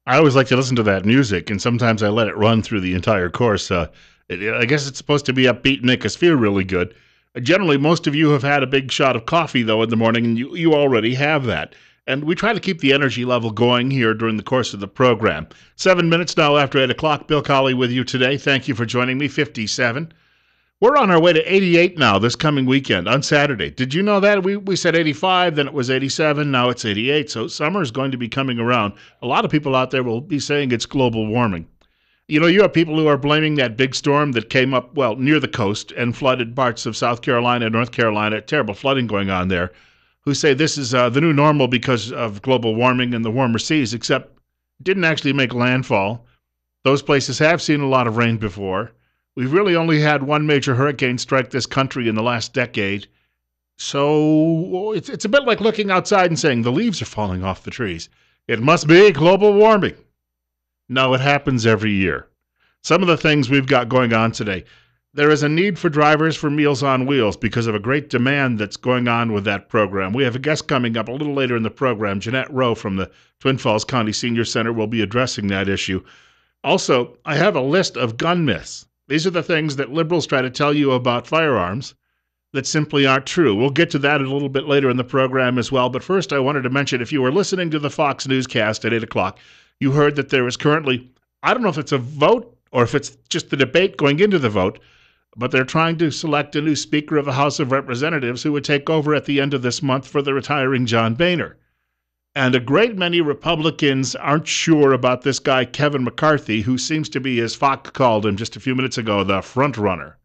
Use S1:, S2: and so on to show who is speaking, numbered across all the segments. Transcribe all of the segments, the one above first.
S1: I always like to listen to that music, and sometimes I let it run through the entire course. I guess it's supposed to be upbeat and make us feel really good. Generally, most of you have had a big shot of coffee, though, in the morning, and you already have that. And we try to keep the energy level going here during the course of the program. 7 minutes now after 8 o'clock. Bill Colley with you today. Thank you for joining me. 57. We're on our way to 88 now this coming weekend on Saturday. Did you know that? We said 85, then it was 87, now it's 88. So summer is going to be coming around. A lot of people out there will be saying it's global warming. You know, you have people who are blaming that big storm that came up, well, near the coast and flooded parts of South Carolina and North Carolina, terrible flooding going on there, who say this is the new normal because of global warming and the warmer seas, except it didn't actually make landfall. Those places have seen a lot of rain before. We've really only had one major hurricane strike this country in the last decade. So it's a bit like looking outside and saying the leaves are falling off the trees. It must be global warming. No, it happens every year. Some of the things we've got going on today. There is a need for drivers for Meals on Wheels because of a great demand that's going on with that program. We have a guest coming up a little later in the program. Jeanette Rowe from the Twin Falls County Senior Center will be addressing that issue. Also, I have a list of gun myths. These are the things that liberals try to tell you about firearms that simply aren't true. We'll get to that a little bit later in the program as well. But first, I wanted to mention, if you were listening to the Fox newscast at 8 o'clock, you heard that there is currently, I don't know if it's a vote or if it's just the debate going into the vote, but they're trying to select a new Speaker of the House of Representatives who would take over at the end of this month for the retiring John Boehner. And a great many Republicans aren't sure about this guy, Kevin McCarthy, who seems to be, as Fox called him just a few minutes ago, the front runner.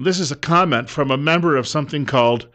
S1: This is a comment from a member of something called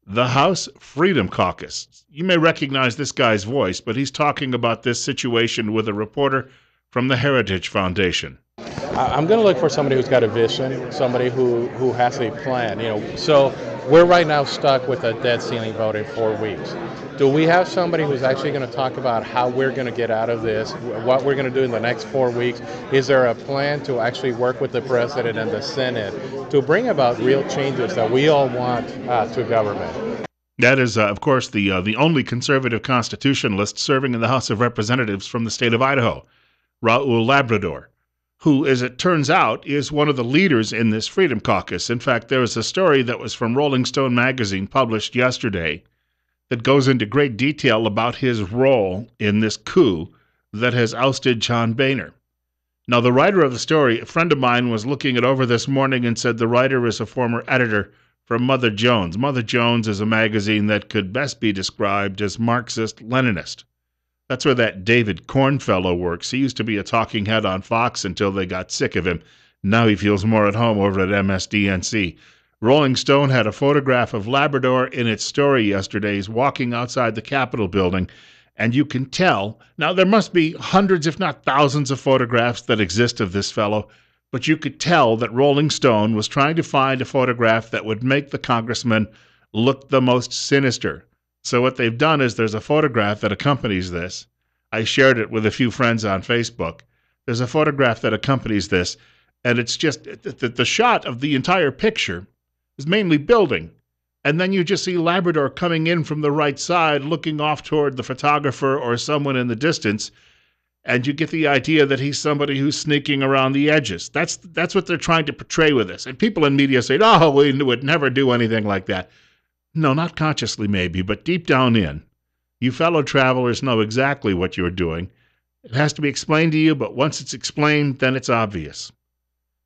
S1: the House Freedom Caucus. You may recognize this guy's voice, but he's talking about this situation with a reporter from the Heritage Foundation.
S2: I'm going to look for somebody who's got a vision, somebody who has a plan. So we're right now stuck with a debt ceiling vote in 4 weeks. Do we have somebody who's actually going to talk about how we're going to get out of this, what we're going to do in the next 4 weeks? Is there a plan to actually work with the president and the Senate to bring about real changes that we all want to government?
S1: That is, of course, the only conservative constitutionalist serving in the House of Representatives from the state of Idaho, Raul Labrador, who, as it turns out, is one of the leaders in this Freedom Caucus. In fact, there was a story that was from Rolling Stone magazine published yesterday that goes into great detail about his role in this coup that has ousted John Boehner. Now, the writer of the story, a friend of mine, was looking it over this morning and said the writer is a former editor from Mother Jones. Mother Jones is a magazine that could best be described as Marxist-Leninist. That's where that David Corn fellow works. He used to be a talking head on Fox until they got sick of him. Now he feels more at home over at MSDNC. Rolling Stone had a photograph of Labrador in its story yesterday. He's walking outside the Capitol building, and you can tell. Now, there must be hundreds, if not thousands, of photographs that exist of this fellow, but you could tell that Rolling Stone was trying to find a photograph that would make the congressman look the most sinister. So what they've done is there's a photograph that accompanies this. I shared it with a few friends on Facebook. There's a photograph that accompanies this, and it's just the shot of the entire picture is mainly building. And then you just see Labrador coming in from the right side, looking off toward the photographer or someone in the distance, and you get the idea that he's somebody who's sneaking around the edges. That's what they're trying to portray with this. And people in media say, oh, we would never do anything like that. No, not consciously maybe, but deep down in, you fellow travelers know exactly what you're doing. It has to be explained to you, but once it's explained, then it's obvious.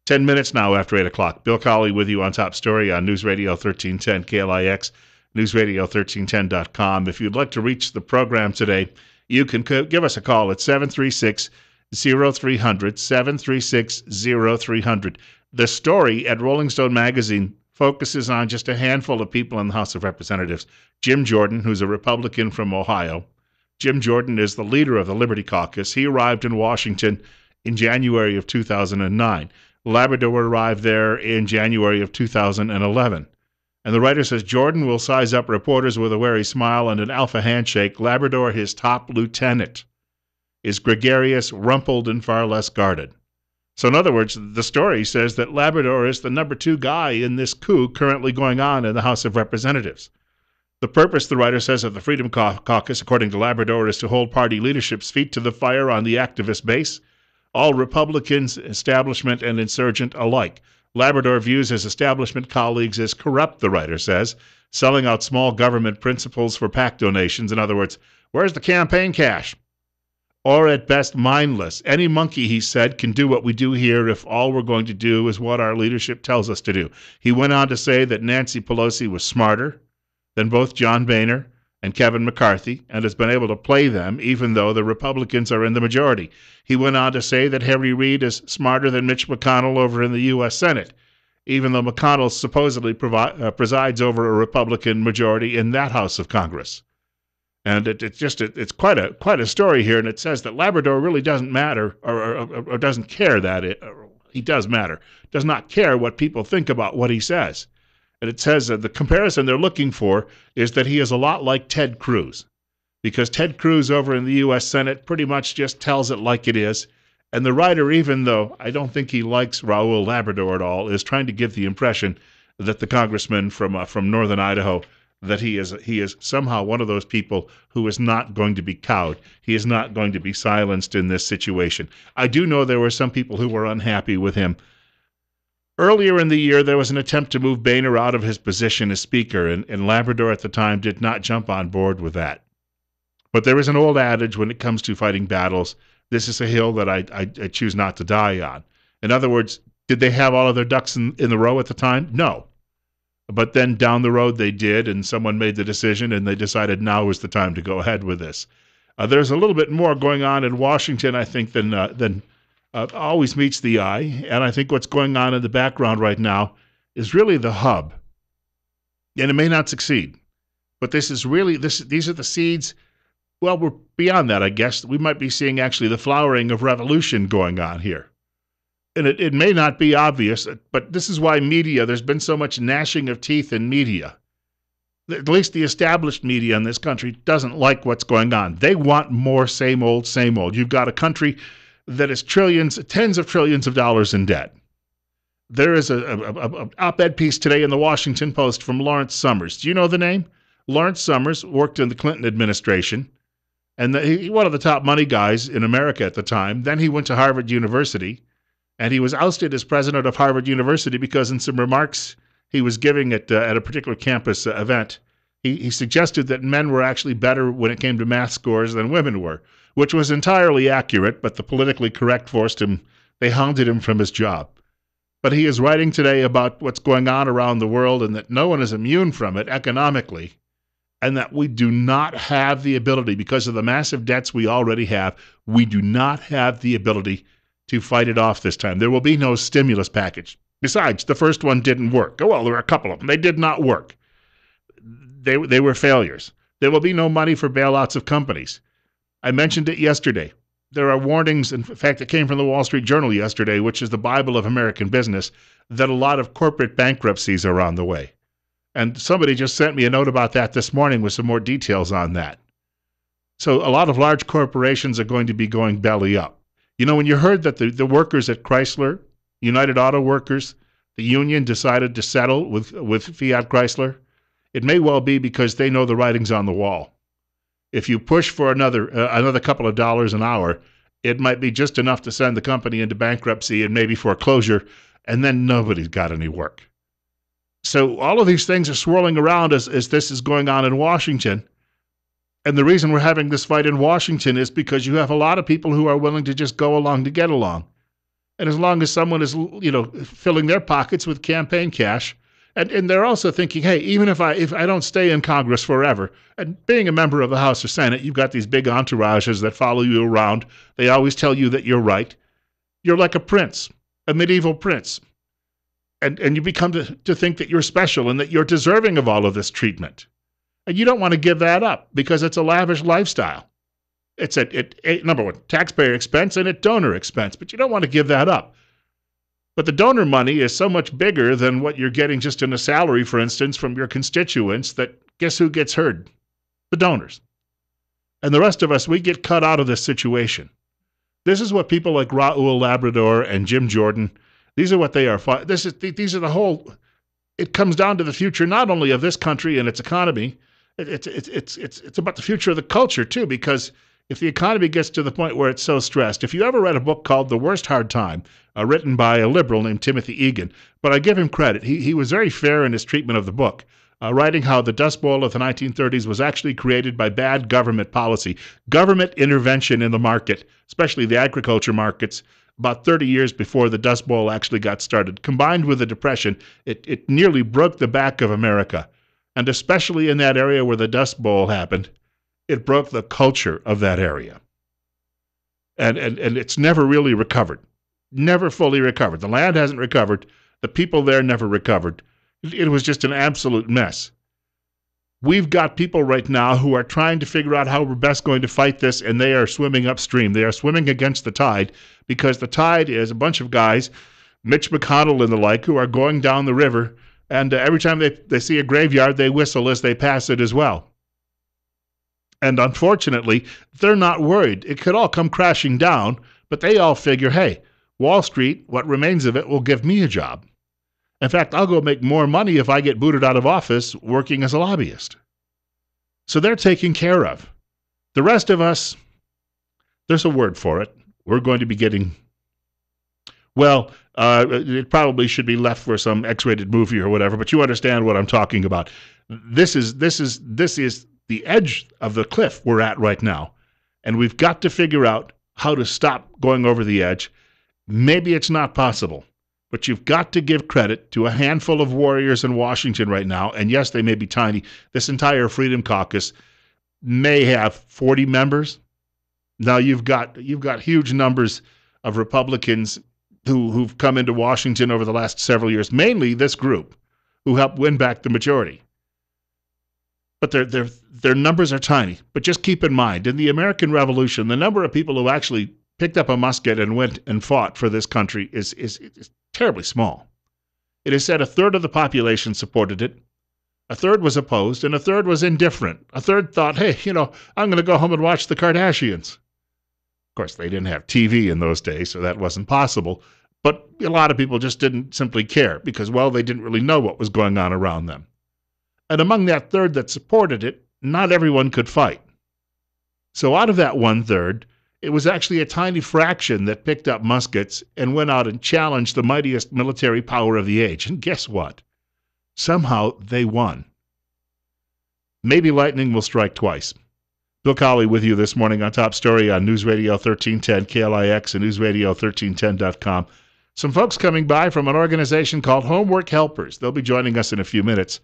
S1: 10 minutes now after 8 o'clock. Bill Colley with you on Top Story on News Radio 1310 KLIX, newsradio1310.com. If you'd like to reach the program today, you can give us a call at 736-0300, 736-0300. The story at Rolling Stone magazine focuses on just a handful of people in the House of Representatives. Jim Jordan, who's a Republican from Ohio. Jim Jordan is the leader of the Liberty Caucus. He arrived in Washington in January of 2009. Labrador arrived there in January of 2011. And the writer says Jordan will size up reporters with a wary smile and an alpha handshake. Labrador, his top lieutenant, is gregarious, rumpled, and far less guarded. So in other words, the story says that Labrador is the number 2 guy in this coup currently going on in the House of Representatives. The purpose, the writer says, of the Freedom Caucus, according to Labrador, is to hold party leadership's feet to the fire on the activist base, all Republicans, establishment, and insurgent alike. Labrador views his establishment colleagues as corrupt, the writer says, selling out small government principles for PAC donations. In other words, where's the campaign cash? Or at best, mindless. Any monkey, he said, can do what we do here if all we're going to do is what our leadership tells us to do. He went on to say that Nancy Pelosi was smarter than both John Boehner and Kevin McCarthy and has been able to play them even though the Republicans are in the majority. He went on to say that Harry Reid is smarter than Mitch McConnell over in the U.S. Senate, even though McConnell supposedly presides over a Republican majority in that House of Congress. And it's quite a story here, and it says that Labrador really doesn't matter or doesn't care that he does matter, does not care what people think about what he says. And it says that the comparison they're looking for is that he is a lot like Ted Cruz, because Ted Cruz over in the U.S. Senate pretty much just tells it like it is. And the writer, even though I don't think he likes Raul Labrador at all, is trying to give the impression that the congressman from northern Idaho, that he is somehow one of those people who is not going to be cowed. He is not going to be silenced in this situation. I do know there were some people who were unhappy with him. Earlier in the year, there was an attempt to move Boehner out of his position as Speaker, and Labrador at the time did not jump on board with that. But there is an old adage when it comes to fighting battles, this is a hill that I choose not to die on. In other words, did they have all of their ducks in the row at the time? No. But then down the road they did, and someone made the decision, and they decided now was the time to go ahead with this. There's a little bit more going on in Washington, I think, than always meets the eye, and I think what's going on in the background right now is really the hub. And it may not succeed, but this is really these are the seeds. Well, we're beyond that, I guess. We might be seeing actually the flowering of revolution going on here. And it may not be obvious, but this is why media, there's been so much gnashing of teeth in media. At least the established media in this country doesn't like what's going on. They want more same old, same old. You've got a country that is tens of trillions of dollars in debt. There is an op-ed piece today in the Washington Post from Lawrence Summers. Do you know the name? Lawrence Summers worked in the Clinton administration, and he one of the top money guys in America at the time. Then he went to Harvard University, and he was ousted as president of Harvard University because in some remarks he was giving at a particular campus event, he suggested that men were actually better when it came to math scores than women were, which was entirely accurate, but the politically correct forced him, they hounded him from his job. But he is writing today about what's going on around the world and that no one is immune from it economically, and that we do not have the ability, because of the massive debts we already have, we do not have the ability to fight it off this time. There will be no stimulus package. Besides, the first one didn't work. Oh, well, there were a couple of them. They did not work. They were failures. There will be no money for bailouts of companies. I mentioned it yesterday. There are warnings, in fact, it came from the Wall Street Journal yesterday, which is the Bible of American business, that a lot of corporate bankruptcies are on the way. And somebody just sent me a note about that this morning with some more details on that. So a lot of large corporations are going to be going belly up. You know, when you heard that the workers at Chrysler, United Auto Workers, the union decided to settle with Fiat Chrysler, it may well be because they know the writing's on the wall. If you push for another couple of dollars an hour, it might be just enough to send the company into bankruptcy and maybe foreclosure, and then nobody's got any work. So all of these things are swirling around as this is going on in Washington. And the reason we're having this fight in Washington is because you have a lot of people who are willing to just go along to get along. And as long as someone is, filling their pockets with campaign cash, and they're also thinking, hey, even if I don't stay in Congress forever, and being a member of the House or Senate, you've got these big entourages that follow you around. They always tell you that you're right. You're like a prince, a medieval prince. And you become to think that you're special and that you're deserving of all of this treatment. And you don't want to give that up because it's a lavish lifestyle. It's number one, taxpayer expense and at donor expense, but you don't want to give that up. But the donor money is so much bigger than what you're getting just in a salary, for instance, from your constituents, that guess who gets hurt? The donors. And the rest of us, we get cut out of this situation. This is what people like Raul Labrador and Jim Jordan, these are what they are. These are the whole, it comes down to the future not only of this country and its economy, It's about the future of the culture too, because if the economy gets to the point where it's so stressed, if you ever read a book called The Worst Hard Time, written by a liberal named Timothy Egan, but I give him credit. He was very fair in his treatment of the book, writing how the Dust Bowl of the 1930s was actually created by bad government policy, government intervention in the market, especially the agriculture markets, about 30 years before the Dust Bowl actually got started. Combined with the Depression, it nearly broke the back of America. And especially in that area where the Dust Bowl happened, it broke the culture of that area. And it's never really recovered. Never fully recovered. The land hasn't recovered. The people there never recovered. It was just an absolute mess. We've got people right now who are trying to figure out how we're best going to fight this, and they are swimming upstream. They are swimming against the tide because the tide is a bunch of guys, Mitch McConnell and the like, who are going down the river, and every time they see a graveyard, they whistle as they pass it as well. And unfortunately, they're not worried. It could all come crashing down, but they all figure, hey, Wall Street, what remains of it, will give me a job. In fact, I'll go make more money if I get booted out of office working as a lobbyist. So they're taken care of. The rest of us, there's a word for it. We're going to be getting, well, it probably should be left for some X-rated movie or whatever, but you understand what I'm talking about. This is the edge of the cliff we're at right now, and we've got to figure out how to stop going over the edge. Maybe it's not possible. But you've got to give credit to a handful of warriors in Washington right now, and yes, they may be tiny. This entire Freedom Caucus may have 40 members. Now you've got huge numbers of Republicans who've come into Washington over the last several years, mainly this group, who helped win back the majority. But their numbers are tiny. But just keep in mind, in the American Revolution, the number of people who actually picked up a musket and went and fought for this country is terribly small. It is said a third of the population supported it, a third was opposed, and a third was indifferent. A third thought, hey, I'm going to go home and watch the Kardashians. Of course, they didn't have TV in those days, so that wasn't possible. But a lot of people just didn't simply care because, well, they didn't really know what was going on around them. And among that third that supported it, not everyone could fight. So out of that one-third, it was actually a tiny fraction that picked up muskets and went out and challenged the mightiest military power of the age. And guess what? Somehow they won. Maybe lightning will strike twice. Bill Colley with you this morning on Top Story on News Radio 1310, KLIX, and newsradio1310.com. Some folks coming by from an organization called Homework Helpers. They'll be joining us in a few minutes.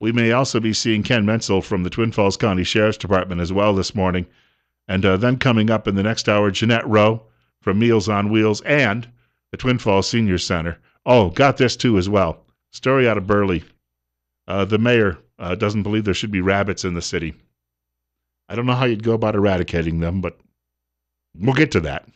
S1: We may also be seeing Ken Menzel from the Twin Falls County Sheriff's Department as well this morning. And then coming up in the next hour, Jeanette Rowe from Meals on Wheels and the Twin Falls Senior Center. Oh, got this too as well. Story out of Burley. The mayor doesn't believe there should be rabbits in the city. I don't know how you'd go about eradicating them, but we'll get to that.